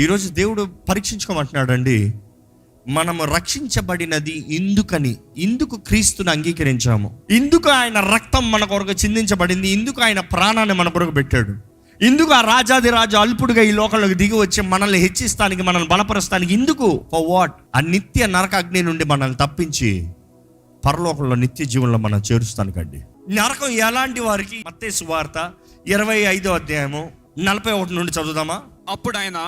ఈరోజు దేవుడు పరీక్షించుకోమంటున్నాడండి. మనము రక్షించబడినది ఇందుకు క్రీస్తుని అంగీకరించాము, ఇందుకు ఆయన రక్తం మన కొరకు చిందించబడింది, ఇందుకు ఆయన ప్రాణాన్ని మన కొరకు పెట్టాడు, ఇందుకు ఆ రాజాది రాజు అల్పుడుగా ఈ లోకంలోకి దిగి వచ్చి మనల్ని హెచ్చిస్తానికి, మనల్ని బలపరుస్తానికి. ఇందుకు ఫర్ వాట్? ఆ నిత్య నరక అగ్ని నుండి మనల్ని తప్పించి పరలోకంలో నిత్య జీవనంలో మనం చేరుస్తానికండి. నరకం ఎలాంటి వారికి? మత్తయి సువార్త 25వ అధ్యాయము 41 నుండి చదువుదామా? అప్పుడు ఆయన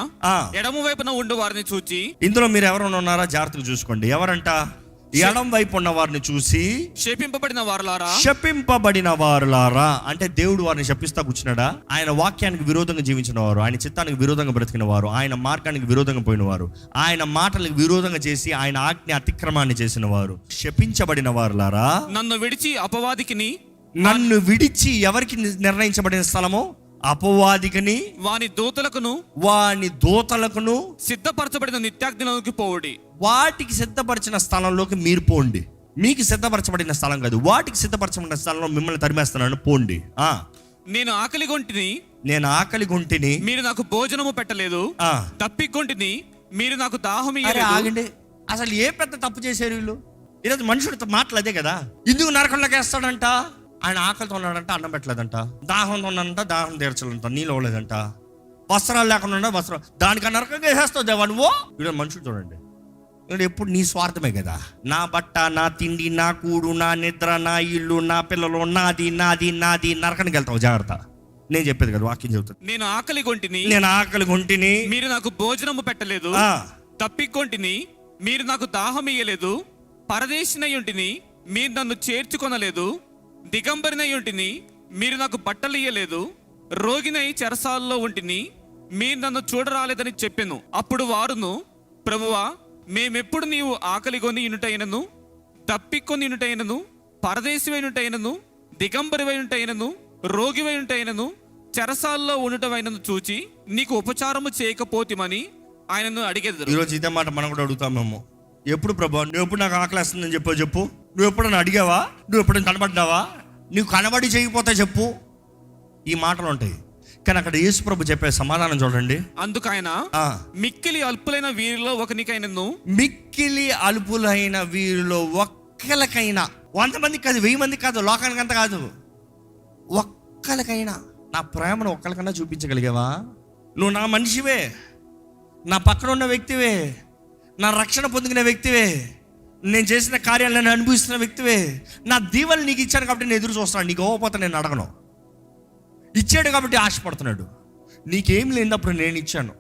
ఎడమ వైపున ఉండు వారిని చూచి, ఇందులో మీరు ఎవరైనా ఉన్నారా? జాగ్రత్తగా చూసుకోండి. ఎవరంట? ఎడం వైపు ఉన్న వారిని చూసి, శపింపబడిన వారులారా. అంటే దేవుడు వారిని శపిస్తా కూర్చున్నాడా? ఆయన వాక్యానికి విరోధంగా జీవించిన వారు, ఆయన చిత్తానికి విరోధంగా బ్రతికిన వారు, ఆయన మార్గానికి విరోధంగా పోయిన వారు, ఆయన మాటలకు విరోధంగా చేసి ఆయన ఆజ్ఞ అతిక్రమాన్ని చేసిన వారు, శపించబడిన వారులారా. నన్ను విడిచి ఎవరికి నిర్ణయించబడిన స్థలము? అపవాదికని వాని దూతలకును సిద్ధపరచబడిన నిత్యాగ్నిలోకి పోవుడి. వాటికి సిద్ధపరిచిన స్థలంలోకి మీరు పోండి. మీకు సిద్ధపరచబడిన స్థలం కాదు, వాటికి సిద్ధపరచబడిన స్థలంలో మిమ్మల్ని తరిమేస్తున్నాను, పోండి. నేను ఆకలి గొంటిని మీరు నాకు భోజనము పెట్టలేదు, తప్పికొంటిని మీరు నాకు దాహం ఇయ్యలేదు. ఆగండి, అసలు ఏ పెద్ద తప్పు చేశారు వీళ్ళు? ఈరోజు మనుషుడితో మాటలు అదే కదా. ఇందుకు నరకంలోకి వేస్తాడంట. ఆయన ఆకలితో ఉన్నాడంట, అన్నం పెట్టలేదంట. దాహంతో ఉన్నాడంట, దాహం తీర్చలేదంట, నీళ్ళు ఇవ్వలేదంట. వస్త్రాలు లేకుండా వస్త్రం, దానికి నరకంగా వేసేస్తావు దేవా నువ్వు. ఈరోజు మనుషులు చూడండి, ఎప్పుడు నీ స్వార్థమే కదా. నా బట్ట, నా తిండి, నా కూడు, నా నిద్ర, నా ఇల్లు, నా పిల్లలు, నాది నాది నాది. నరకానికి వెళ్తావు, జాగ్రత్త. నేను చెప్పేది కదా, వాక్యం చెబుతాను. నేను ఆకలి గొంటిని మీరు నాకు భోజనము పెట్టలేదు, తప్పికొంటిని మీరు నాకు దాహం ఇయ్యలేదు, పరదేశినయుంటిని మీరు నన్ను చేర్చుకొనలేదు, దిగంబరినయుంటిని మీరు నాకు బట్టలు ఇయ్యలేదు, రోగినై చెరసాలలో ఉంటిని మీరు నన్ను చూడరాలేదని చెప్పెను. అప్పుడు వారును, ప్రభువా, మేమెప్పుడు నీవు ఆకలిగొని యునుటైనను, తప్పికొని యునుటైనను, పరదేశివైనటైనను, దిగంబరివైనటైనను, రోగివైనటైనను, చెరసాల్లో ఉండటమైనను చూచి నీకు ఉపచారము చేయకపోతిమని ఆయనను అడిగేది. ఈరోజు ఇదే మాట మనం కూడా అడుగుతామేమో. ఎప్పుడు ప్రభు నువ్వు ఎప్పుడు నాకు ఆకలి వస్తుందని చెప్పు. నువ్వు ఎప్పుడైనా అడిగావా? నువ్వు ఎప్పుడైనా కనబడ్డావా? నువ్వు కనబడి చేయకపోతే చెప్పు. ఈ మాటలు ఉంటాయి. కానీ అక్కడ యేసు ప్రభు చెప్పే సమాధానం చూడండి. అందుకు ఆయన, మిక్కిలి అల్పులైన వీరిలో ఒకనికైనను, మిక్కిలి అల్పులైన వీరిలో ఒక్కలకైనా, 100 మందికి కాదు, 1000 మందికి కాదు, లోకానికి అంత కాదు, ఒక్కలకైనా నా ప్రేమను ఒక్కరికన్నా చూపించగలిగావా? నువ్వు నా మనిషివే, నా పక్కన ఉన్న వ్యక్తివే, నా రక్షణ పొందిన వ్యక్తివే, నేను చేసిన కార్యాలను అనుభవిస్తున్న వ్యక్తివే. నా దీవెనలు నీకు ఇచ్చాను కాబట్టి నేను ఎదురు చూస్తున్నాను. నీకు ఇవ్వకపోతే నేను అడగను. ఇచ్చాడు కాబట్టి ఆశపడుతున్నాడు. నీకేం లేనప్పుడు నేను ఇచ్చాను.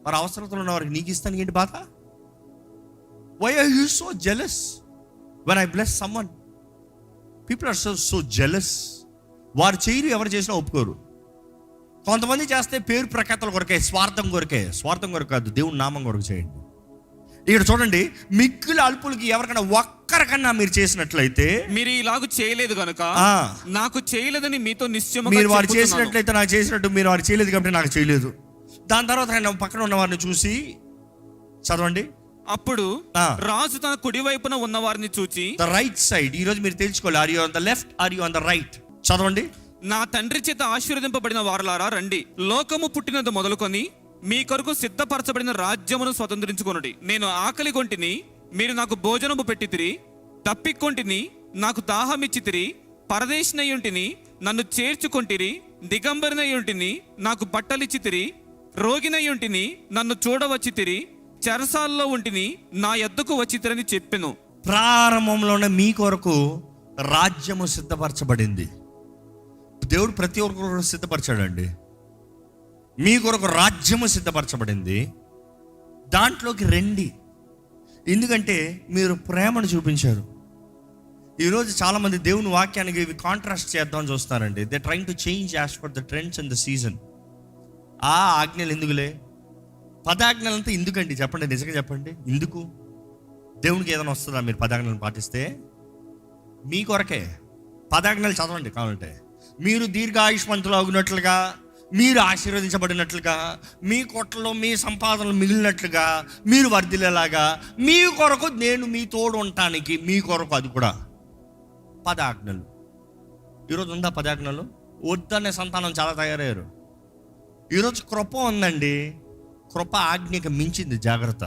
మరి అవసరతలో ఉన్న వారికి నీకు ఇస్తాను ఏంటి బాధ? Why are you so jealous when I bless someone? People are so jealous. వారు చేయరు, ఎవరు చేసినా ఒప్పుకోరు. కొంతమంది చేస్తే పేరు ప్రఖ్యాతల కొరకే, స్వార్థం కొరకు కాదు, దేవుని నామం కొరకు చేయండి. ఇక్కడ చూడండి, మిక్కిలి అల్పులకి ఎవరికైనా ఒక్కరికన్నా మీరు చేసినట్లయితే, మీరు ఇలాగ చేయలేదు కనుక నాకు చేయలేదని మీతో నిశ్చయం. మీరు వారు చేసినట్లయితే నాకు చేసినట్టు, మీరు వారు చేయలేదు కాబట్టి నాకు చేయలేదు. దాని తర్వాత ఆయన పక్కన ఉన్న వారిని చూసి, చదవండి. అప్పుడు రాజు తన కుడి వైపున ఉన్న వారిని చూచి, ద రైట్ సైడ్. ఈ రోజు మీరు తెలుసుకోవాలి, are you on the left, are you on the right? చదవండి. నా తండ్రి చేత ఆశీర్వదింపబడిన వారలారా రండి, లోకము పుట్టినది మొదలుకొని మీ కొరకు సిద్ధపరచబడిన రాజ్యమును స్వతంత్రించుకొనుడి. నేను ఆకలి గొంటిని మీరు నాకు భోజనము పెట్టితిరి, తప్పికొంటిని నాకు దాహమిచ్చితిరి, పరదేశినయుంటిని నన్ను చేర్చుకొంటిరి, దిగంబరినయుంటిని నాకు బట్టలిచ్చితిరి, రోగినయుంటిని నన్ను చూడవచ్చితిరి, చెరసాల్లో ఉంటిని నా యొద్దకు వచ్చితిరని చెప్పెను. ప్రారంభంలోనే మీ కొరకు రాజ్యము సిద్ధపరచబడింది. దేవుడు ప్రతి ఒక్కరు సిద్ధపరచాడండి. మీ కొరకు రాజ్యము సిద్ధపరచబడింది. దాంట్లోకి రండి. ఎందుకంటే మీరు ప్రేమను చూపించారు. ఈరోజు చాలామంది దేవుని వాక్యానికి ఇవి కాంట్రాస్ట్ చేద్దామని చూస్తారండి. They trying to change as for the trends and the season. ఆ ఆజ్ఞలు ఎందుకులే, 10 ఆజ్ఞలంతా ఎందుకండి చెప్పండి, నిజంగా చెప్పండి. ఎందుకు? దేవునికి ఏదైనా వస్తుందా మీరు 10 ఆజ్ఞలను పాటిస్తే? మీ కొరకే 10 ఆజ్ఞలు చదవండి కావాలంటే. మీరు దీర్ఘాయుష్మంతులు అవునట్లుగా, మీరు ఆశీర్వదించబడినట్లుగా, మీ కొట్టలో మీ సంపాదనలు మిగిలినట్లుగా, మీరు వర్ధిల్లేలాగా, మీ కొరకు నేను మీ తోడు ఉండటానికి, మీ కొరకు. అది కూడా 10 ఆజ్ఞలు. ఈరోజు ఉందా 10 ఆజ్ఞలు? వద్దనే సంతానం చాలా తయారయ్యారు. ఈరోజు కృప ఉందండి, కృప ఆజ్ఞకు మించింది, జాగ్రత్త.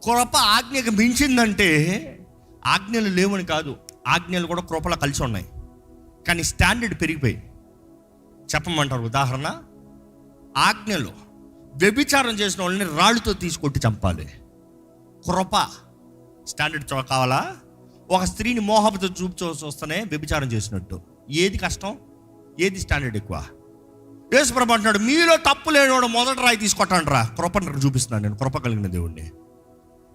కృప ఆజ్ఞకు మించిందంటే ఆజ్ఞలు లేవని కాదు, ఆజ్ఞలు కూడా కృపలో కలిసి ఉన్నాయి, కానీ స్టాండర్డ్ పెరిగిపోయి. చెప్పమంటారు ఉదాహరణ, ఆజ్ఞలు వ్యభిచారం చేసిన వాళ్ళని రాళ్ళతో తీసుకొట్టి చంపాలి. కృప స్టాండర్డ్ కావాలా? ఒక స్త్రీని మోహంతో చూస్తూనే వ్యభిచారం చేసినట్టు. ఏది కష్టం, ఏది స్టాండర్డ్ ఎక్కువ? యేసుప్రభు అంటున్నాడు, మీలో తప్పు లేనివాడు మొదటి రాయి తీసుకొట్టాను రా. కృపను చూపిస్తున్నాను నేను, కృప కలిగిన దేవుణ్ణి.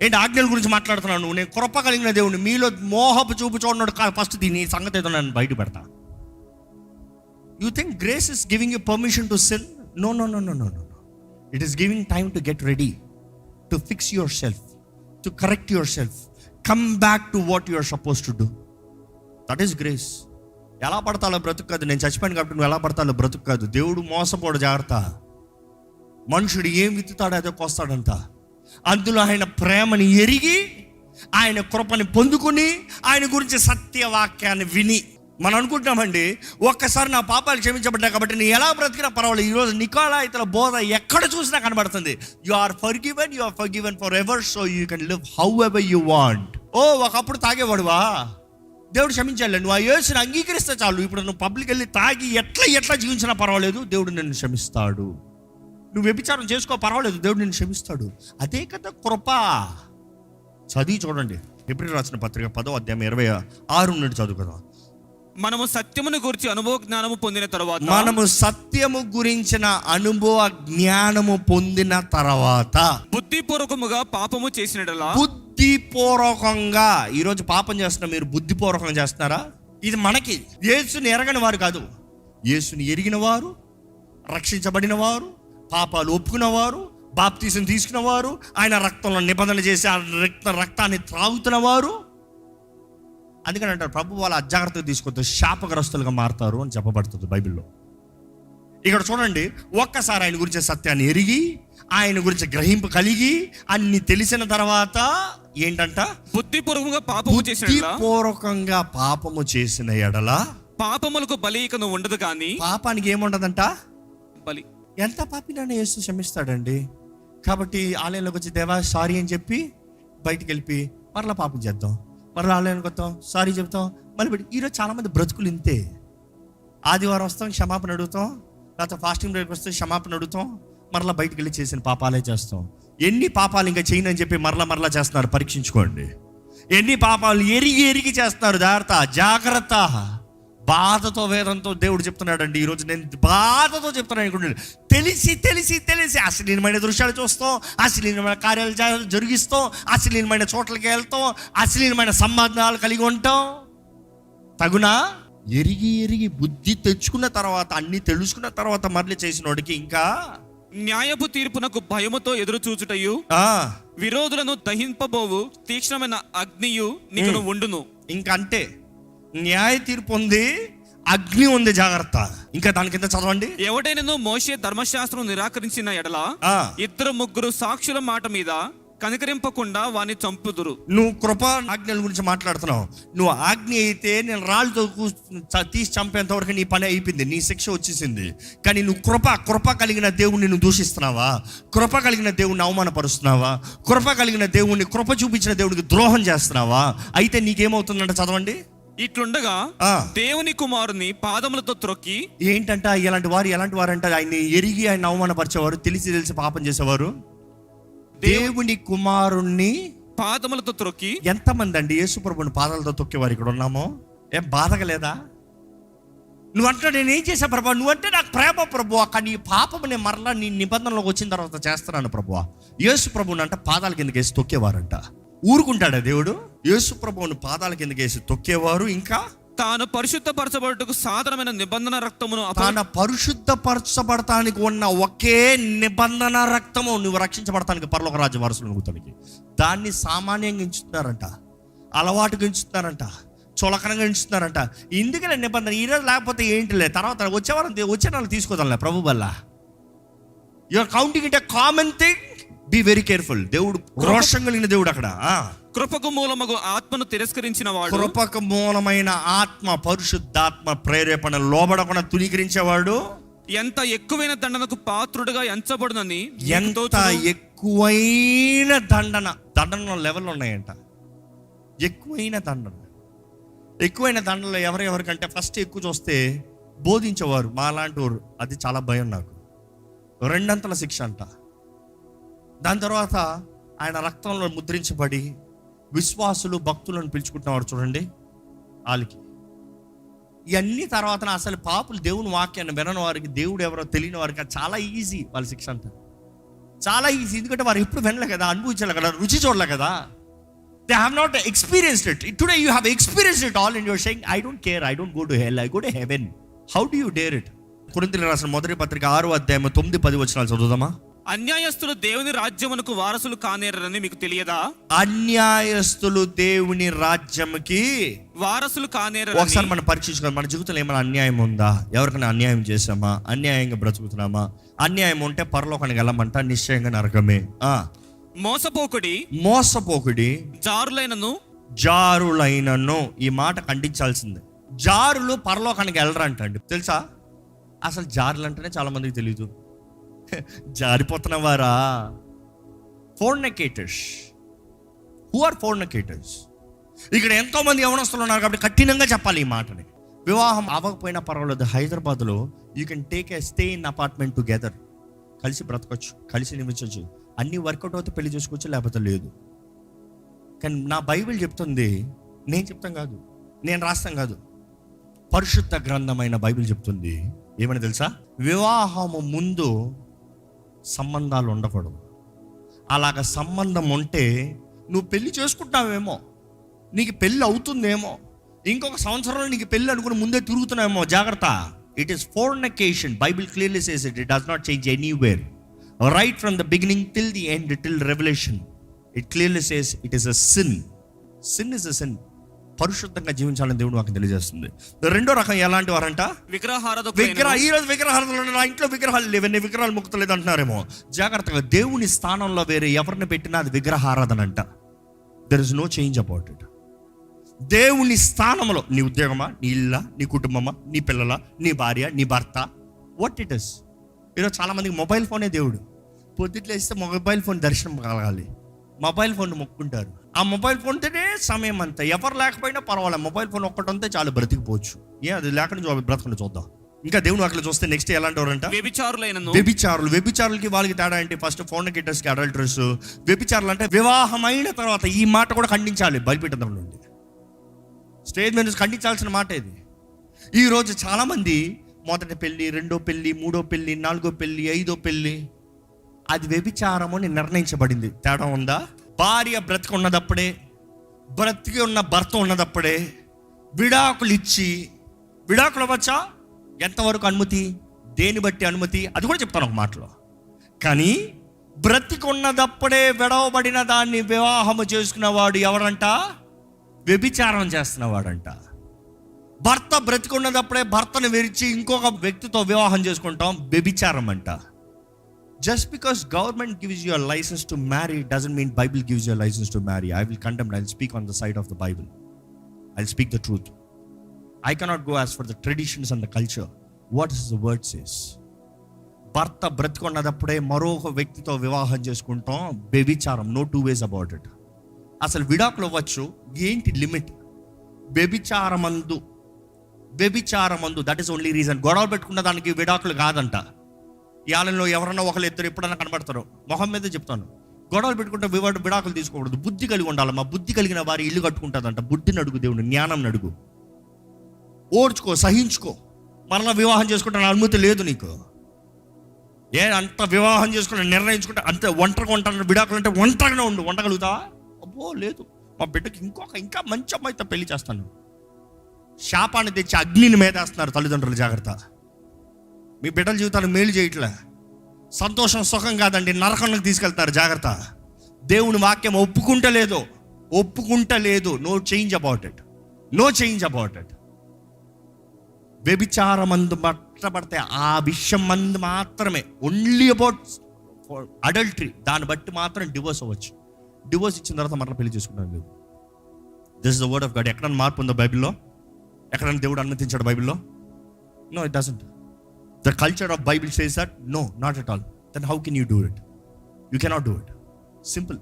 ఏంటి ఆజ్ఞల గురించి మాట్లాడుతున్నాను? నేను కృప కలిగిన దేవుణ్ణి. మీలో మోహపు చూపు చూడన్నాడు ఫస్ట్ దీని సంగతి ఏదో నేను బయట పెడతా. You think grace is giving you permission to sin? No no no no no no. It is giving time to get ready, to fix yourself, to correct yourself, come back to what you are suppose to do. That is grace. ఎలా పడతాలో బ్రతుకు కాదు. నేను చచ్చిపోయాను కాబట్టి నువ్వు ఎలా పడతాలో బ్రతుకు కాదు. దేవుడు మోసపోడు, జాగ్రత్త. మనుషుడు ఏం విత్తుతాడో అదే కోస్తాడంట. అందులో ఆయన ప్రేమని ఎరిగి, ఆయన కృపని పొందుకుని, ఆయన గురించి సత్యవాక్యాన్ని విని. మనం అనుకుంటామండి, ఒక్కసారి నా పాపాలు క్షమించబడ్డా కాబట్టి నేను ఎలా బ్రతికినా పర్వాలేదు. ఈరోజు నికోలాయితల బోధ ఎక్కడ చూసినా కనబడుతుంది. You are forgiven forever, so you can live however you want. ఓ, ఒకప్పుడు తాగేవాడువా, దేవుడు క్షమించాలి. నువ్వు ఆ యేసుని అంగీకరిస్తే చాలు. ఇప్పుడు నువ్వు పబ్లిక్ వెళ్ళి తాగి ఎట్లా జీవించినా పర్వాలేదు, దేవుడు నిన్ను క్షమిస్తాడు. నువ్వు వ్యభిచారం చేసుకో, పర్వాలేదు, దేవుడు నిన్ను క్షమిస్తాడు. అదే కదా కృప. చదివి చూడండి, ఎబ్రియులకు రాసిన పత్రిక 10వ అధ్యాయం 26 నుండి చదువుకుందాం. మనము సత్యమును గురించి అనుభవ జ్ఞానము పొందిన తర్వాత, మనము సత్యము గురించిన అనుభవ జ్ఞానము పొందిన తర్వాత బుద్ధిపూర్వకముగా పాపము చేసినట్లా. బుద్ధిపూర్వకంగా ఈరోజు పాపం చేస్తున్నా, మీరు బుద్ధిపూర్వకంగా చేస్తున్నారా? ఇది మనకి. యేసుని ఎరగని వారు కాదు, యేసుని ఎరిగిన వారు, రక్షించబడిన వారు, పాపాలు ఒప్పుకున్నవారు, బాప్తీసం తీసుకున్నవారు, ఆయన రక్తంలో నిబంధన చేసి ఆ రక్తాన్ని త్రాగుతున్న వారు. అందుకని అంటారు, ప్రభు వాళ్ళ అజాగ్రత్తగా తీసుకొస్తే శాపగ్రస్తులుగా మారుతారు అని చెప్పబడుతుంది బైబిల్లో. ఇక్కడ చూడండి, ఒక్కసారి ఆయన గురించి సత్యాన్ని ఎరిగి, ఆయన గురించి గ్రహింపు కలిగి, అన్ని తెలిసిన తర్వాత ఏంటంట? బుద్ధిపూర్వకంగా పాపము చేసిన ఎడల పాపములకు బలి ఇక ఉండదు. కానీ పాపానికి ఏముండదంట? బలి. ఎంత పాపినైనా యేసు క్షమిస్తాడండి. కాబట్టి ఆలయంలోకి వచ్చి దేవా సారీ అని చెప్పి బయటికి వెళ్ళి మరలా పాపం చేద్దాం, మరలా ఆలయానికి వస్తాం, సారీ చెప్తాం, మళ్ళీ ఈరోజు చాలామంది బ్రతుకులు ఇంతే. ఆదివారం వస్తాం, క్షమాపణ అడుగుతాం, లేకపోతే ఫాస్టింగ్ బ్రేక్ వస్తే క్షమాపణ అడుగుతాం, మరలా బయటికి వెళ్ళి చేసిన పాపాలే చేస్తాం. ఎన్ని పాపాలు ఇంకా చేయనని చెప్పి మరలా చేస్తున్నారు, పరీక్షించుకోండి. ఎన్ని పాపాలు ఎరిగి చేస్తున్నారు. జాగ్రత్త. బాధతో వేదంతో దేవుడు చెప్తున్నాడండి. ఈరోజు నేను బాధతో చెప్తున్నాను, తెలిసి అశ్లీలమైన దృశ్యాలు చూస్తాం, అశ్లీలమైన కార్యాలు జరిగిస్తాం, అశ్లీలమైన చోట్లకి వెళ్తాం, అశ్లీలమైన సంబంధాలు కలిగి ఉంటాం. తగునా? ఎరిగి బుద్ధి తెచ్చుకున్న తర్వాత, అన్ని తెలుసుకున్న తర్వాత మళ్ళీ చేసిన వాడికి ఇంకా న్యాయపు తీర్పునకు భయముతో ఎదురు చూచుటయు, విరోధులను దహింపబోవు తీక్ష్ణమైన అగ్నియు నీకు ఉండును. ఇంకంటే న్యాయ తీర్పు ఉంది, అగ్ని ఉంది, జాగ్రత్త. ఇంకా దాని కింద చదవండి. ఎవడైనా మోషే ధర్మశాస్త్రం నిరాకరించిన ఎడల 2-3 సాక్షుల మాట మీద కనికరింపకుండా వాని చంపుదురు. నువ్వు కృప ఆజ్ఞల గురించి మాట్లాడుతున్నావు. నువ్వు ఆజ్ఞ అయితే నేను రాళ్ళతో తీసి చంపేంత వరకు నీ పని అయిపోయింది, నీ శిక్ష వచ్చేసింది. కానీ నువ్వు కృప కలిగిన దేవుణ్ణి నువ్వు దూషిస్తున్నావా? కృప కలిగిన దేవుణ్ణి అవమానపరుస్తున్నావా? కృప కలిగిన దేవుణ్ణి, కృప చూపించిన దేవుడికి ద్రోహం చేస్తున్నావా? అయితే నీకేమవుతుందంటే చదవండి. ఇట్లుండగా దేవుని కుమారుని పాదములతో త్రొక్కి. ఏంటంట ఎలాంటి వారు అంటే ఆయన్ని ఎరిగి ఆయన అవమానపరిచేవారు, తెలిసి పాపం చేసేవారు. దేవుని కుమారుణ్ణి పాదములతో త్రొక్కి. ఎంతమంది అండి యేసుప్రభుని పాదాలతో తొక్కేవారు ఇక్కడ ఉన్నామో? ఏం బాధగలేదా? నువ్వంటే నేను ఏం చేశా ప్రభు, నువ్వంటే నాకు ప్రేమ ప్రభు, కానీ ఈ పాపం నేను మరలా నీ నిబంధనలోకి వచ్చిన తర్వాత చేస్తున్నాను ప్రభు. యేసు ప్రభుని అంట పాదాల కిందకి వేసి తొక్కేవారంట. ఊరుకుంటాడా దేవుడు? యేసు ప్రభువుని పాదాల కిందకి వేసి తొక్కేవారు. ఇంకా తాను పరిశుద్ధపరచబడుటకు సాధారణమైన నిబంధన రక్తమును, తాను పరిశుద్ధపరచబడటానికి ఉన్న ఒకే నిబంధన రక్తము, నువ్వు రక్షించబడటానికి పరలోక రాజ్య వారసులు నువ్వుతానికి, దాన్ని సామాన్యంగా ఎంచుతున్నారంట, అలవాటుగా ఎంచుతున్నారంట, చులకనంగా ఎంచుతున్నారంట. ఎందుకనే నిబంధన? ఈరోజు లేకపోతే ఏంటిలే, తర్వాత వచ్చే వాళ్ళు తీసుకోదాంలే ప్రభు వల్ల. You're counting it a common thing. Be very careful. దేవుడు రోషం కలిగిన దేవుడు. అక్కడ కృపకు మూలమగు ఆత్మను తిరస్కరించిన వాడు, కృపకు మూలమైన ఆత్మ, పరిశుద్ధాత్మ ప్రేరేపణ లోబడకుండా తునీకరించేవాడు ఎంత ఎక్కువైన దండనకు పాత్రుడుగా ఎంచబడునని ఎంత ఎక్కువైన దండన లెవెల్ ఉన్నాయంట. ఎక్కువైన దండనలో ఎవరికంటే ఫస్ట్ ఎక్కువ చూస్తే బోధించేవారు మా లాంటి వారు, అది చాలా భయం నాకు. 2 శిక్ష అంట. దాని తర్వాత ఆయన రక్తంలో ముద్రించబడి విశ్వాసులు భక్తులను పిలుచుకుంటున్నవాడు చూడండి, వాళ్ళకి ఇవన్నీ తర్వాత అసలు పాపులు దేవుని వాక్యాన్ని వినని వారికి, దేవుడు ఎవరో తెలియని వారికి చాలా ఈజీ వాళ్ళ శిక్ష అంట. చాలా ఈజీ, ఎందుకంటే వారు ఎప్పుడు వినలే కదా, అనుభవించలే కదా, రుచి చూడలే కదా. They have not experienced it. Today you have experienced it all and you're saying I don't care, I don't go to hell, I go to heaven. How do you dare it? కొరింథీయులకు రాసిన మొదటి పత్రిక 6వ అధ్యాయం 9-10 వచనాలు చదువుదామా. అన్యాయస్తులు దేవుని రాజ్యమునకు వారసులు కానేరని మీకు తెలియదా? అన్యాయస్తులు దేవుని రాజ్యముకి వారసులు కానేరని. ఒకసారి మనం పరీక్షించుకోవాలి, మన జీవితంలో ఏమైనా అన్యాయం ఉందా? ఎవరికైనా అన్యాయం చేసామా? అన్యాయంగా బ్రతుకుతున్నామా? అన్యాయం ఉంటే పరలోకానికి వెళ్ళమంట, నిశ్చయంగా నరకమే. మోసపోకుడి జారులైనను. ఈ మాట ఖండించాల్సిందే. జారులు పరలోకానికి వెళ్ళరంటండి, తెలుసా? అసలు జారులు అంటేనే చాలా మందికి తెలియదు. జారిపోతున్న వారా? ఫోర్నికేటర్స్. Who are fornicators? ఇక్కడ ఎంతో మంది యవనస్తులు ఉన్నారు కాబట్టి కఠినంగా చెప్పాలి ఈ మాటని. వివాహం అవ్వకపోయినా పర్వాలేదు, హైదరాబాద్లో you can take a stay in apartment together. కలిసి బ్రతకొచ్చు, కలిసి నివసించవచ్చు, అన్ని వర్కౌట్ అవుతే పెళ్లి చేసుకోవచ్చు, లేకపోతే లేదు. కానీ నా బైబిల్ చెప్తుంది, నేను చెప్తాం కాదు, నేను రాస్తాం కాదు, పరిశుద్ధ గ్రంథమైన బైబిల్ చెప్తుంది. ఏమని తెలుసా? వివాహము ముందు సంబంధాలు ఉండకూడదు. అలాగ సంబంధం ఉంటే నువ్వు పెళ్లి చేసుకుంటావేమో, నీకు పెళ్ళి అవుతుందేమో, ఇంకొక సంవత్సరంలో నీకు పెళ్ళి అనుకుని ముందే తిరుగుతున్నావేమో, జాగ్రత్త. It is fornication. Bible clearly says it does not change anywhere. Right from the beginning till the end, till revolution, it clearly says it is a sin. Sin is a sin. పరిశుద్ధంగా జీవించాలని దేవుడు నాకు తెలియజేస్తుంది. 2వ రకం ఎలాంటి వారంట? ఈరోజు విగ్రహారాధన, నా ఇంట్లో విగ్రహాలు లేవన్నీ, విగ్రహాలు ముక్తలేదు అంటున్నారేమో. జాగ్రత్తగా, దేవుని స్థానంలో వేరే ఎవరిని పెట్టినా అది విగ్రహారాధన అంట. There is no change about it. దేవుని స్థానంలో నీ ఉద్యోగమా, నీ ఇల్లా, నీ కుటుంబమా, నీ పిల్లల, నీ భార్య, నీ భర్త, వాట్ ఇట్ ఇస్. ఈరోజు చాలా మందికి మొబైల్ ఫోనే దేవుడు. పొద్దుట్లో ఇస్తే మొబైల్ ఫోన్ దర్శనం కలగాలి, మొబైల్ ఫోన్ మొక్కుంటారు. ఆ మొబైల్ ఫోన్తోనే సమయం అంతా. ఎవరు లేకపోయినా పర్వాలేదు, మొబైల్ ఫోన్ ఒక్కటంతే చాలు, బ్రతికిపోవచ్చు. అది లేకుండా బ్రతకుండా చూద్దాం. ఇంకా దేవుని అక్కడ చూస్తే నెక్స్ట్ ఎలాంటి వారంట? వ్యభిచారులకి వాళ్ళకి తేడా ఏంటి? ఫస్ట్ ఫోర్నికేటర్స్కి అడల్టర్స్. వ్యభిచారులు అంటే వివాహమైన తర్వాత. ఈ మాట కూడా ఖండించాలి బలిపీఠం నుండి, స్టేజ్ మీద ఖండించాల్సిన మాట ఇది. ఈరోజు చాలామంది మొదటి పెళ్ళి, 2వ పెళ్ళి, 3వ పెళ్ళి, 4వ పెళ్ళి, 5వ పెళ్ళి, అది వ్యభిచారము అని నిర్ణయించబడింది. తేడా ఉందా? భార్య బ్రతికి ఉన్నదప్పుడే, బ్రతికి ఉన్న భర్త ఉన్నదప్పుడే విడాకులు ఇచ్చి, విడాకులు అవ్వచ్చా? ఎంతవరకు అనుమతి, దేని బట్టి అనుమతి, అది కూడా చెప్తాను ఒక మాటలో. కానీ బ్రతికి ఉన్నదప్పుడే విడవబడిన దాన్ని వివాహము చేసుకున్నవాడు ఎవరంట? వ్యభిచారం చేస్తున్నవాడంట. భర్త బ్రతికున్నదప్పుడే భర్తను విరిచి ఇంకొక వ్యక్తితో వివాహం చేసుకుంటాం, వ్యభిచారం అంట. Just because government gives you a license to marry doesn't mean Bible gives you a license to marry. I will condemn, I'll speak on the side of the Bible. I'll speak the truth. I cannot go as for the traditions and the culture. What does the word says? భర్త బ్రతికున్నదప్పుడే మరొక వ్యక్తితో వివాహం చేసుకుంటాం, వ్యభిచారం. No two ways about it. అసలు విడాకులు అవ్వచ్చు, ఏంటి లిమిట్? వ్యభిచారమందు, దట్ ఈస్ ఓన్లీ రీజన్. గొడవలు పెట్టుకున్న దానికి విడాకులు కాదంట. ఈ ఆలయంలో ఎవరన్నా ఒకళ్ళు ఇద్దరు ఎప్పుడన్నా కనబడతారు, మొహం మీద చెప్తాను, గొడవలు పెట్టుకుంటే విడాకులు తీసుకోకూడదు. బుద్ధి కలిగి ఉండాలి. మా బుద్ధి కలిగిన వారి ఇల్లు కట్టుకుంటుందంట. బుద్ధిని అడుగు, దేవుని జ్ఞానం అడుగు, ఓర్చుకో, సహించుకో. మరలా వివాహం చేసుకుంటే అనుమతి లేదు నీకు. అంత వివాహం చేసుకుని నిర్ణయించుకుంటే అంతే. ఒంటరిగా ఉంటాను, విడాకులు అంటే ఒంటరిగానే ఉండు. ఉండగలుగుతావా? అబ్బో లేదు, మా బిడ్డకి ఇంకా మంచి అమ్మాయితో పెళ్లి చేస్తాను. శాపాన్ని తెచ్చి అగ్నిని మేదేస్తున్నారు తల్లిదండ్రులు. జాగ్రత్త, మీ బిడ్డల జీవితానికి మేలు చేయట్లే. సంతోషం సుఖం కాదండి, నరకానికి తీసుకెళ్తారు. జాగ్రత్త. దేవుని వాక్యం ఒప్పుకుంటలేదు. No change about it. వ్యభిచారమందు పట్టబడితే ఆ విషయం మందు మాత్రమే, ఓన్లీ అబౌట్ అడల్టరీ, దాన్ని బట్టి మాత్రం డివోర్స్ అవ్వచ్చు. డివోర్స్ ఇచ్చిన తర్వాత మరలా పెళ్లి చేసుకుంటాను లేదు. This is the word of God. ఎక్కడన్నా మార్పు ఉందో బైబిల్లో? ఎక్కడన్నా దేవుడు అనుమతించాడు బైబిల్లో? No, it doesn't. The culture of Bible says that no, not at all. Then how can you do it? You cannot do it. Simple.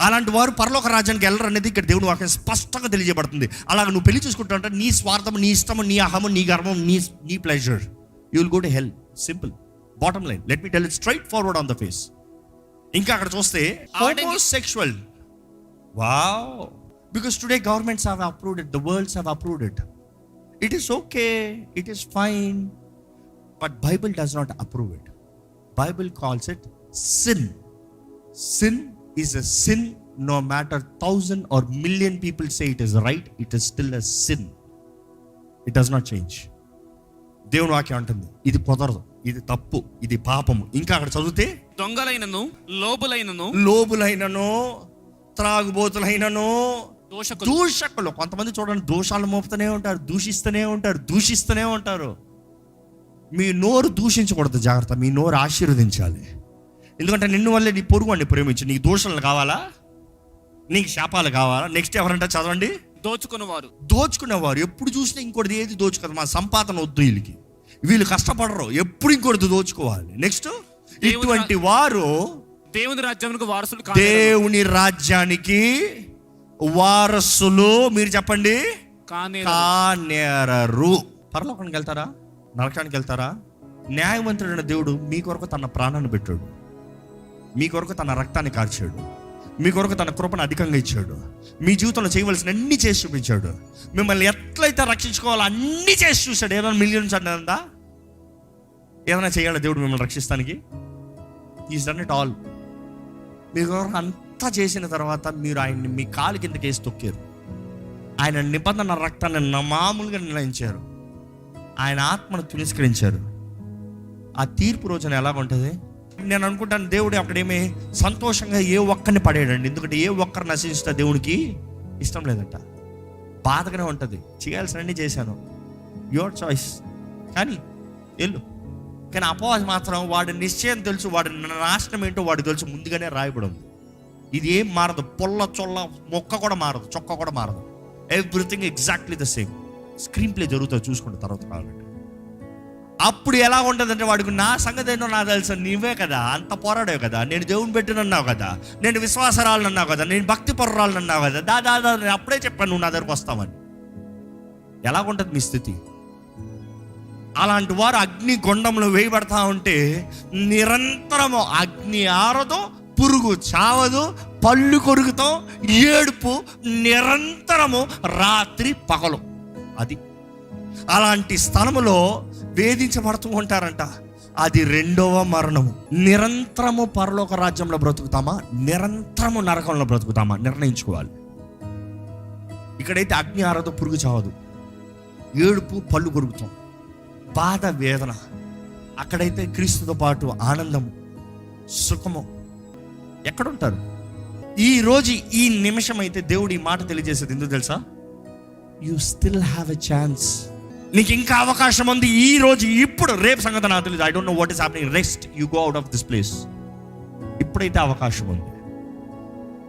అలాంటి వారు పరలోక రాజ్యానికి వెళ్ళరు అనేది ఇక్కడ దేవుని వాక్యం స్పష్టంగా తెలియజేయబడుతుంది. అలాగ నువ్వు పెళ్లి చూసుకుంటా అంటే నీ స్వార్థం, నీ ఇష్టము, నీ అహము, నీ గర్వం, నీ pleasure, you will go to hell. Simple. Bottom line, let me tell it straight forward on the face. ఇంకా అక్కడ చూస్తే homosexual, wow, because today governments have approved it, the world's have approved it. It is okay, it is fine, but Bible does not approve it. Bible calls it sin. Sin is a sin no matter 1,000 or million people say it is right, it is still a sin. It does not change. దేవుని వాక్యం అంటుంది ఇది కుదరదు, ఇది తప్పు, ఇది పాపము. ఇంకా అక్కడ చదివితే దొంగలైనను, లోబులైనను, త్రాగుబోతులైనను, దూషకులు. కొంతమంది చూడండి దోషాలు మోపుతూనే ఉంటారు, దూషిస్తూనే ఉంటారు. మీ నోరు దూషించకూడదు, జాగ్రత్త. మీ నోరు ఆశీర్వదించాలి. ఎందుకంటే నిన్ను వల్లే నీ పొరుగు వాడిని ప్రేమించు. నీకు దోషాలు కావాలా, నీకు శాపాలు కావాలా? నెక్స్ట్ ఎవరంటే చదవండి, దోచుకునేవారు. ఎప్పుడు చూసినా ఇంకోటి ఏది దోచుకోదు. మా సంపాదన వద్దు వీళ్ళకి, వీళ్ళు కష్టపడరు, ఎప్పుడు ఇంకోటి దోచుకోవాలి. నెక్స్ట్ ఇటువంటి వారు దేవుని రాజ్యానికి వారసులు. మీరు చెప్పండి, కానేరరు. పరలోకానికి వెళ్తారా, నరకానికి వెళ్తారా? న్యాయవంతుడైన దేవుడు మీ కొరకు తన ప్రాణాన్ని పెట్టాడు, మీ కొరకు తన రక్తాన్ని కార్చాడు, మీ కొరకు తన కృపను అధికంగా ఇచ్చాడు, మీ జీవితంలో చేయవలసిన అన్ని చేసి చూపించాడు. మిమ్మల్ని ఎట్లయితే రక్షించుకోవాలో అన్ని చేసి చూశాడు. ఏదైనా మిలియన్స్ అందా, ఏదైనా చేయాలి దేవుడు మిమ్మల్ని రక్షిస్తానికి? Is done it all. మీ కొరకు అంతా చేసిన తర్వాత మీరు ఆయన్ని మీ కాలు కిందకి వేసి తొక్కారు. ఆయన నిబంధన రక్తాన్ని మామూలుగా నిర్ణయించారు, ఆయన ఆత్మను తిరస్కరించారు. ఆ తీర్పు రోజున ఎలాగుంటుంది? నేను అనుకుంటాను దేవుడు అక్కడేమీ సంతోషంగా ఏ ఒక్కరిని పడేయడండి. ఎందుకంటే ఏ ఒక్కరు నశించితే దేవునికి ఇష్టం లేదంట, బాధగానే ఉంటుంది. చేయాల్సినవన్నీ చేశాను, యువర్ చాయిస్, కానీ వెళ్ళు. కానీ అపవాది మాత్రం వాడి నిశ్చయం తెలుసు, వాడి నాశనం ఏంటో వాడికి తెలుసు, ముందుగానే రాయబడి ఉంది. ఇది ఏం మారదు, పొల్ల చొల్ల మొక్క కూడా మారదు, చొక్క కూడా మారదు. Everything exactly the same. Screen play జరుగుతుంది, చూసుకుంటే తర్వాత కావాలంటే. అప్పుడు ఎలా ఉంటుందంటే వాడికి నా సంగతి ఏంటో నాకు తెలుసు, నీవే కదా అంత పోరాడావు కదా, నేను దేవుని పెట్టినన్నావు కదా, నేను విశ్వాసరాలను అన్నావు కదా, నేను భక్తి పరురాలను అన్నావు కదా, దాదా నేను అప్పుడే చెప్పాను నువ్వు నా దగ్గరకు వస్తామని. ఎలాగుంటుంది మీ స్థితి? అలాంటి వారు అగ్ని గుండంలో వేయబడతా ఉంటే నిరంతరము అగ్ని ఆరదు, పురుగు చావదు, పళ్ళు కొరుకుతాం, ఏడుపు నిరంతరము, రాత్రి పగలు. అది అలాంటి స్థలములో వేధించబడుతూ ఉంటారంట. అది రెండవ మరణము. నిరంతరము పరలోక రాజ్యంలో బ్రతుకుతామా, నిరంతరము నరకంలో బ్రతుకుతామా నిర్ణయించుకోవాలి. ఇక్కడైతే అగ్ని ఆరదు, పురుగు చావదు, ఏడుపు, పళ్ళు కొరుకుతాం, బాధ, వేదన. అక్కడైతే క్రీస్తుతో పాటు ఆనందము, సుఖము. ఎక్కడుంటారు? ఈ రోజు ఈ నిమిషం అయితే దేవుడు ఈ మాట తెలియజేసేది ఎందుకు తెలుసా? You still have a chance. నీకు ఇంకా అవకాశం ఉంది. ఈ రోజు, ఇప్పుడు, రేపు సంగతి నాకు తెలియదు. I don't know what is happening. Rest, you go out of this place. ఇప్పుడైతే అవకాశం ఉంది,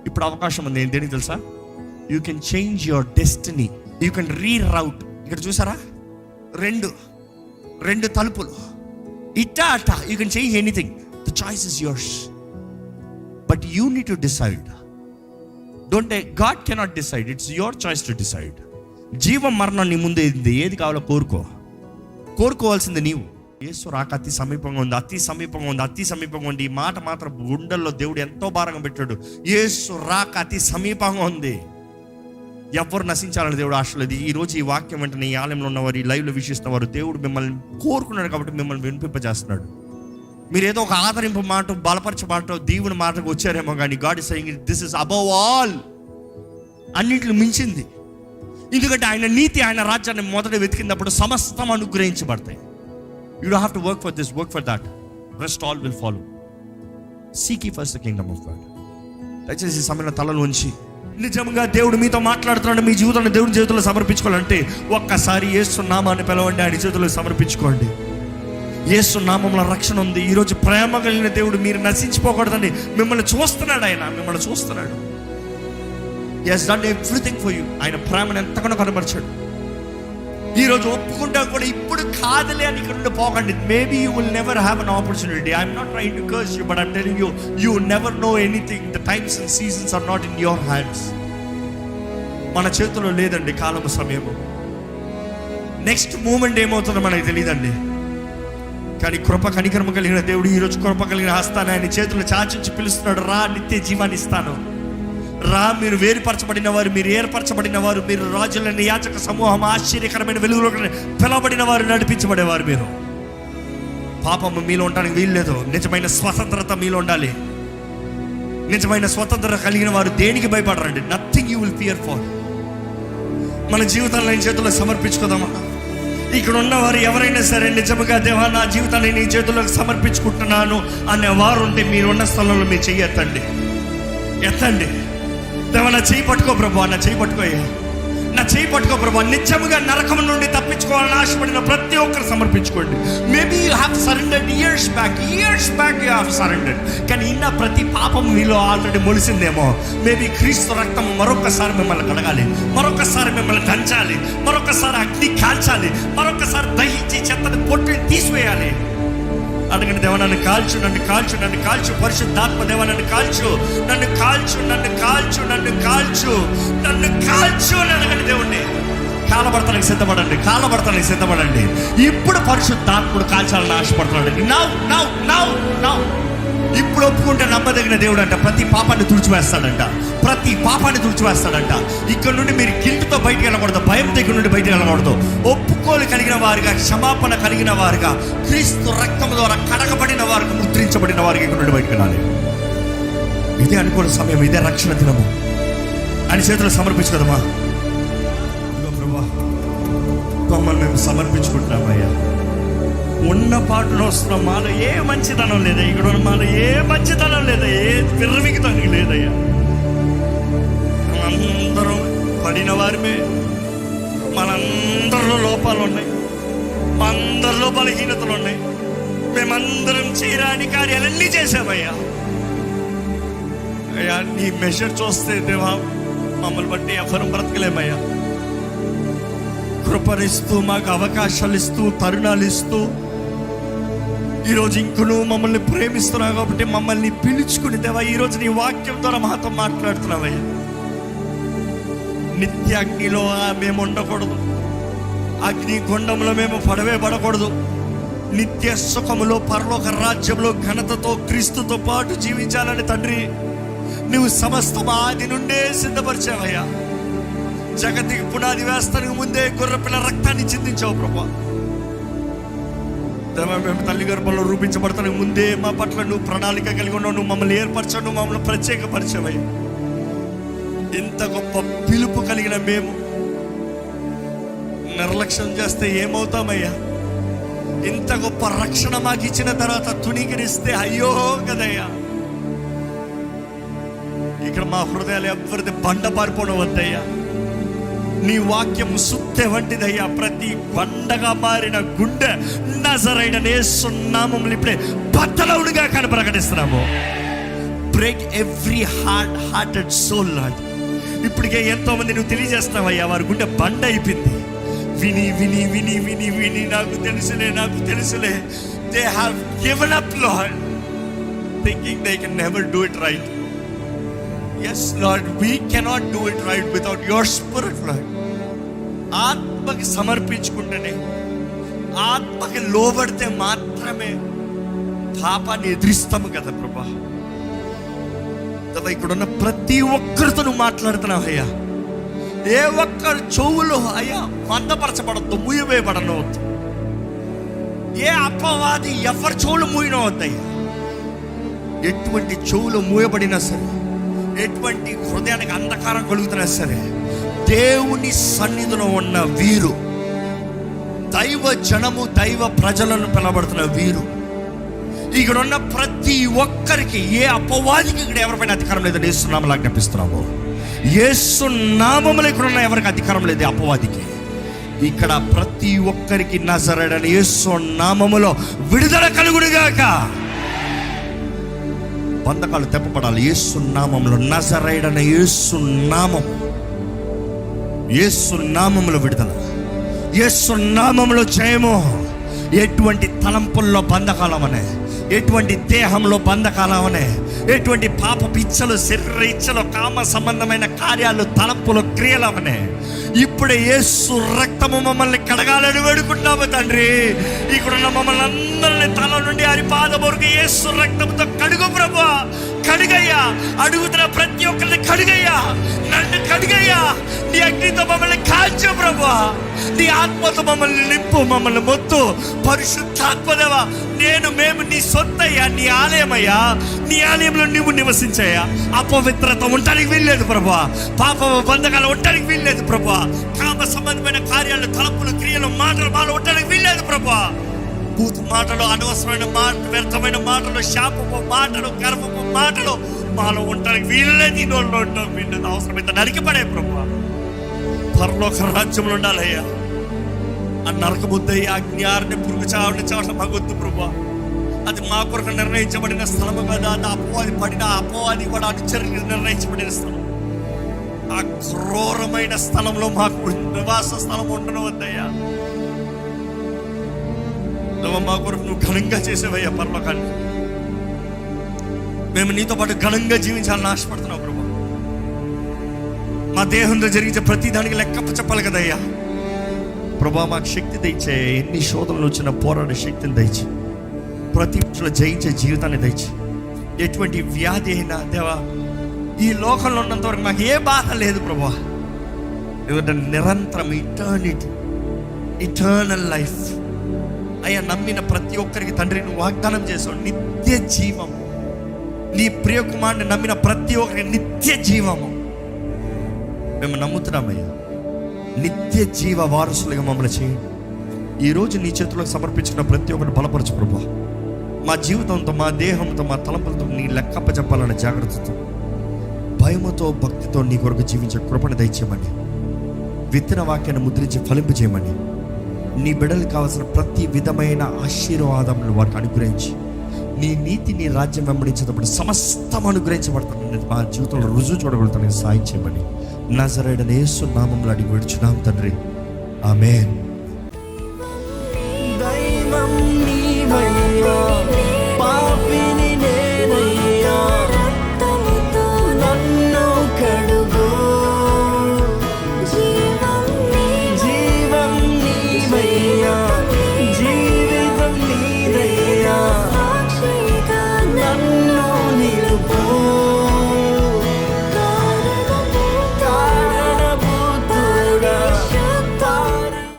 ఇప్పుడు అవకాశం ఉంది. ఏంటి తెలుసా? You can change your destiny, you can reroute. ఇక్కడ చూసారా, రెండు తలుపులు, ఇట్టా అట్టా. You can change anything. The choice is yours, but you need to decide. Don't take, God cannot decide, it's your choice to decide. జీవం మరణం నీ ముందే ఉంది, ఏది కావాలో కోరుకోవాల్సింది నీవు. యేసు రాక అతి సమీపంగా ఉంది, అతి సమీపంగా ఉంది. ఈ మాట మాత్రం గుండెల్లో దేవుడు ఎంతో భారంగా పెట్టాడు. యేసు రాక అతి సమీపంగా ఉంది. ఎవరు నశించాలని దేవుడు ఆశ లేదు. ఈ రోజు ఈ వాక్యం వెంటనే ఈ ఆలయంలో ఉన్నవారు, ఈ లైవ్లో వీక్షిస్తున్నవారు, దేవుడు మిమ్మల్ని కోరుకున్నాడు కాబట్టి మిమ్మల్ని వినిపింపజేస్తున్నాడు. మీరు ఏదో ఒక ఆదరింపు మాట, బలపరచే మాట, దీవుని మాటకు వచ్చారేమో, కానీ God is saying this is above all, అన్నిటిని మించింది. ఎందుకంటే ఆయన నీతి, ఆయన రాజ్యాన్ని మొదట వెతికినప్పుడు సమస్తం అనుగ్రహించబడతాయి. You don't have to work for this, work for that, rest all will follow. Seek first the kingdom of God. దయచేసి ఈ సమయంలో తలలు ఉంచి, నిజంగా దేవుడు మీతో మాట్లాడుతున్నాడు, మీ జీవితాన్ని దేవుని చేతుల్లో సమర్పించుకోవాలంటే ఒక్కసారి యేసు నామాన్ని పిలవండి, ఆయన చేతుల్లో సమర్పించుకోండి. యేసు నామంలో రక్షణ ఉంది. ఈరోజు ప్రేమ కలిగిన దేవుడు, మీరు నశించిపోకూడదండి. మిమ్మల్ని చూస్తున్నాడు, ఆయన మిమ్మల్ని చూస్తున్నాడు. He has done everything for you. ఆయన ప్రేమను ఎంతగానో కనబరిచాడు. ఈరోజు ఒప్పుకుంటా కూడా ఇప్పుడు కాదులే అని ఇక్కడ నుండి పోకండి. Maybe you will never have an opportunity. I'm not trying to curse you, but I'm telling you, you never know anything. The times and seasons are not in your hands. మన చేతిలో లేదండి కాలము, సమయము. నెక్స్ట్ మూమెంట్ ఏమవుతుందో మనకు తెలియదండి. కానీ కృప కనికరమ కలిగిన దేవుడు ఈరోజు కృప కలిగిన హస్తాన్ని ఆయన చేతులు చాచించి పిలుస్తున్నాడు. రా, నిత్య జీవాన్ని ఇస్తాను. రా, మీరు వేరుపరచబడిన వారు, మీరు ఏర్పరచబడిన వారు, మీరు రాజులని యాచక సమూహం, ఆశ్చర్యకరమైన వెలుగులో పిలవబడిన వారు, నడిపించబడేవారు. మీరు పాపము మీలో ఉండడానికి వీల్లేదు. నిజమైన స్వతంత్రత మీలో ఉండాలి. నిజమైన స్వతంత్రత కలిగిన వారు దేనికి భయపడరండి. Nothing you will fear for. మన జీవితాన్ని ఆయన చేతుల్లో సమర్పించుకుందామా? ఇక్కడ ఉన్నవారు ఎవరైనా సరే నిజముగా దేవా నా జీవితాన్ని నీ చేతుల్లోకి సమర్పించుకుంటున్నాను అనే వారు ఉంటే మీరున్న స్థలంలో మీరు చెయ్యి ఎత్తండి. దేవా నా చెయ్యి పట్టుకో ప్రభు, నా చెయ్యి పట్టుకోయ్యా, నా చెయ్యి పట్టుకో ప్రభు. నిజముగా నరకం నుండి తప్పించుకోవాలని ఆశపడిన ప్రతి ఒక్కరు సమర్పించుకోండి. Maybe you have surrendered years back you have surrendered. కానీ ఇన్న ప్రతి పాపం మీలో ఆల్రెడీ మొలిసిందేమో. మేబీ క్రీస్తు రక్తం మరొకసారి మిమ్మల్ని కడగాలి, మరొకసారి మిమ్మల్ని దంచాలి, మరొకసారి అగ్ని కాల్చాలి, మరొకసారి దహించి చెత్తని పొట్టుని తీసివేయాలి. అడగండి, దేవా నన్ను కాల్చు, నన్ను కాల్చు, నన్ను కాల్చు. పరిశుద్ధాత్మ దేవా నన్ను కాల్చు, నన్ను కాల్చు, నన్ను కాల్చు, నన్ను కాల్చు, నన్ను కాల్చు అని అడగండి దేవుణ్ణి. కాలబడతానికి సిద్ధపడండి. ఇప్పుడు పరిశుద్ధాత్ముడు కాల్చాలని ఆశపడుతున్నాడు. నౌ ఇప్పుడు ఒప్పుకుంటే నమ్మదగిన దేవుడు అంట. ప్రతి పాపాన్ని తుడిచివేస్తాడంట. ఇక్కడ నుండి మీరు గిల్ట్తో బయటికి వెళ్ళకూడదు, భయం దగ్గర నుండి బయటికి వెళ్ళకూడదు. ఒప్పుకోలు కలిగిన వారుగా, క్షమాపణ కలిగిన వారుగా, క్రీస్తు రక్తం ద్వారా కడగబడిన వారికి, ముద్రించబడిన వారికి ఇక్కడ నుండి బయటికి వెళ్ళాలి. ఇదే అనుకూల సమయం, ఇదే రక్షణ దినము. ఆయన చేతులు సమర్పించుకోదమ్మా. ఇదిగో ప్రభా, మమ్మల్ని మేము సమర్పించుకుంటున్నామయ్యా. ఉన్న పాటలో వస్తున్నాం. మాలో ఏ మంచితనం లేదా, ఇక్కడ ఉన్న మాలో ఏ మంచితనం లేదా, ఏ విర్రవిగితనం లేదయ్యా. మనందరం పడిన వారిమే, మనందరిలో లోపాలు ఉన్నాయి, అందరిలో బలహీనతలు ఉన్నాయి. మేమందరం చేయరాని కార్యాలన్నీ చేసామయ్యా. అయ్యా నీ మెషర్ చూస్తే దేవా మమ్మల్ని బట్టి ఎవరం బ్రతకలేమయ్యా. కృపనిస్తూ, మాకు అవకాశాలు ఇస్తూ, తరుణాలు ఇస్తూ, ఈరోజు ఇంకను మమ్మల్ని ప్రేమిస్తున్నావు కాబట్టి మమ్మల్ని పిలుచుకుని దేవా ఈరోజు నీ వాక్యం ద్వారా మాతో మాట్లాడుతున్నావయ్యా. నిత్య అగ్నిలో మేము ఉండకూడదు, అగ్ని గుండంలో మేము పడకూడదు. నిత్య సుఖములో, పరలోక రాజ్యంలో ఘనతతో క్రీస్తుతో పాటు జీవించాలని తండ్రి నువ్వు సమస్తం ఆది నుండే సిద్ధపరిచావయ్యా. జగతికి పునాది వేస్తానికి ముందే గొర్రెపిల్ల రక్తాన్ని చిందించావు ప్రభా. మేము తల్లి గర్భంలో రూపించబడతానికి ముందే మా పట్ల నువ్వు ప్రణాళిక కలిగి ఉన్నావు. నువ్వు మమ్మల్ని ఏర్పరచావు, నువ్వు మమ్మల్ని ప్రత్యేకపరిచావయ్యా. ఇంత గొప్ప పిలుపు కలిగిన మేము నిర్లక్ష్యం చేస్తే ఏమవుతామయ్యా? ఇంత గొప్ప రక్షణ మాకు ఇచ్చిన తర్వాత తుణీకరిస్తే అయ్యో కదయ్యా. ఇక్కడ మా హృదయాలు ఎవరిది బండ పారిపోవద్దయ్యా. నీ వాక్యం సుత్తె వంటిదయ్యా. ప్రతి బండగా మారిన గుండె నజరైన యేసు నామములో ఇప్పుడే బద్దలవుడుగా కానీ ప్రకటిస్తున్నాము. Break every hearted soul Lord. ఇప్పటికే ఎంతో మంది నువ్వు తెలియజేస్తున్నావయ్యా, వారి గుండె బండ అయిపోయింది. విని విని విని విని విని నాకు తెలుసులే they have given up lord, thinking they can never do it right. Yes Lord, we cannot do it right without your spirit Lord. ఆత్మకి సమర్పించుకుంటేనే, ఆత్మకి లోబడితే మాత్రమే పాపాన్ని ఎదిరిస్తాము కదా ప్రభా. ఇక్కడ ఉన్న ప్రతి ఒక్కరితో నువ్వు మాట్లాడుతున్నావు అయ్యా. ఏ ఒక్కరు చెవులు అయ్యా మందపరచబడద్దు, మూయవేయబడనవద్దు. ఏ అపవాది ఎవరి చెవులు మూయనవద్దయ్యా. ఎటువంటి చెవులు మూయబడినా సరే, ఎటువంటి హృదయానికి అంధకారం కలుగుతున్నా సరే, దేవుని సన్నిధిలో ఉన్న వీరు, దైవ జనము, దైవ ప్రజలను పిలబడుతున్న వీరు, ఇక్కడ ఉన్న ప్రతి ఒక్కరికి, ఏ అపవాదికి ఇక్కడ ఎవరిపైన అధికారం లేదని యేసు నామములో ఆజ్ఞాపిస్తున్నాము. యేసు నామములో ఇక్కడ ఉన్న ఎవరికి అధికారం లేదు అపవాదికి. ఇక్కడ ప్రతి ఒక్కరికి నజరేయుడైన యేసు నామములో విడుదల కలుగునుగాక. బంధకాలు తెప్పబడాలి యేసు నామములో. నజరేయుడైన యేసు నామం, యేసు నామములో విడుదల. యేసు నామములో జయము. ఎటువంటి తలంపుల్లో బంధకాలమనే, ఎటువంటి దేహంలో బంధకాలమనే, ఎటువంటి పాప ఇచ్చలు, శరీర ఇచ్చలు, కామ సంబంధమైన కార్యాలు, తలంపులు, క్రియలమనే ఇప్పుడే యేసు రక్తము మమ్మల్ని కడగాలని వేడుకుంటున్నాము తండ్రి. ఇక్కడున్న మమ్మల్ని అందరినీ తల నుండి అరిపాద వరకు యేసు రక్తంతో కడుగు ప్రభువా. కడుగయ్యా, అడుగుతున్న ప్రతి ఒక్కరిని కడుగయ్యా, నన్ను కడుగయ్యా. నీ అగ్నితో మమ్మల్ని కాల్చు ప్రభువా. నీ ఆత్మతో మమ్మల్ని నింపు, మమ్మల్ని మొత్తు. పరిశుద్ధాత్మదేవా, మేము నీ సొత్తయ్యా, నీ ఆలయమయ్యా. నీ ఆలయంలో నువ్వు నివసించయ్యా. అపవిత్రత ఉండడానికి వీల్లేదు ప్రభువా. పాప బంధకాలు ఉండడానికి వీల్లేదు ప్రభువా. కామ సంబంధమైన కార్యాలు, తలంపులు, క్రియలు, మాటలు మాలో ఉండడానికి వీల్లేదు ప్రభువా. భూత మాటలు, అనవసరమైన మాటలు, వ్యర్థమైన మాటలు, శాపపు మాటలు, గర్వపు మాటలు మాలో ఉండడానికి వీల్లేదు. ఈ నోళ్ళు ఉండడం వీళ్ళది అవసరమైతే నరికిపడే ప్రభువా. పరలోక రాజ్యంలో ఉండాలయ్యా. ఆ నరక బుద్ధయ్య అజ్ఞాన్ని పురుగు చావని చావట మాకొద్దు ప్రభువా. అది మా కొరకు నిర్ణయించబడిన స్థలము కదా. అది అపోవాది కూడా అనుచరులకు నిర్ణయించబడిన స్థలం. ఆ క్రూరమైన స్థలంలో మాకు నివాస స్థలం ఉండను వద్దయ్యా. మా కొరకు నువ్వు ఘనంగా చేసేవయ్యా పరలోకాన్ని. మేము నీతో పాటు ఘనంగా జీవించాలని ఆశపడుతున్నావు ప్రభు. మా దేహంలో జరిగించే ప్రతి దానికి లెక్క చెప్పాలి కదయ్యా ప్రభా. మాకు శక్తి తెచ్చే, ఎన్ని శోధనలు వచ్చిన పోరాడే శక్తిని దయచి, ప్రతి ఇంట్లో జయించే జీవితాన్ని దయచి. ఎటువంటి వ్యాధి అయినా దేవా, ఈ లోకంలో ఉన్నంత వరకు మాకు ఏ బాధ లేదు ప్రభా. ఎందుకంటే నిరంతరం ఇటర్నల్ లైఫ్ అయ్యా. నమ్మిన ప్రతి ఒక్కరికి తండ్రి నువ్వు వాగ్దానం చేసావు నిత్య జీవం. నీ ప్రియ కుమారుని నమ్మిన ప్రతి ఒక్కరికి నిత్య జీవము మేము నమ్ముతున్నామయ్యా. నిత్య జీవ వారసులుగా మమ్మల్ని చేయండి. ఈరోజు నీ చేతులకు సమర్పించుకున్న ప్రతి ఒక్కరిని బలపరచు ప్రభా. మా జీవితంతో, మా దేహంతో, మా తలంపులతో నీ లెక్కప్ప చెప్పాలనే జాగ్రత్తతో, భయముతో, భక్తితో నీ కొరకు జీవించే కృపను దయచేయమని, విత్తన వాక్యాన్ని ముద్రించి ఫలింపు చేయమని, నీ బిడ్డలకు కావాల్సిన ప్రతి విధమైన ఆశీర్వాదములు వారికి అనుగ్రహించి, నీ నీతి, నీ రాజ్యం వెంబడించేటప్పుడు సమస్తం అనుగ్రహించబడతాను. మా జీవితంలో రుజువు చూడగలుగుతాను. సాయం చేయమని నజరేయుడైన యేసు నామములో అడిగి విడుచున్నాం తండ్రి. ఆమేన్.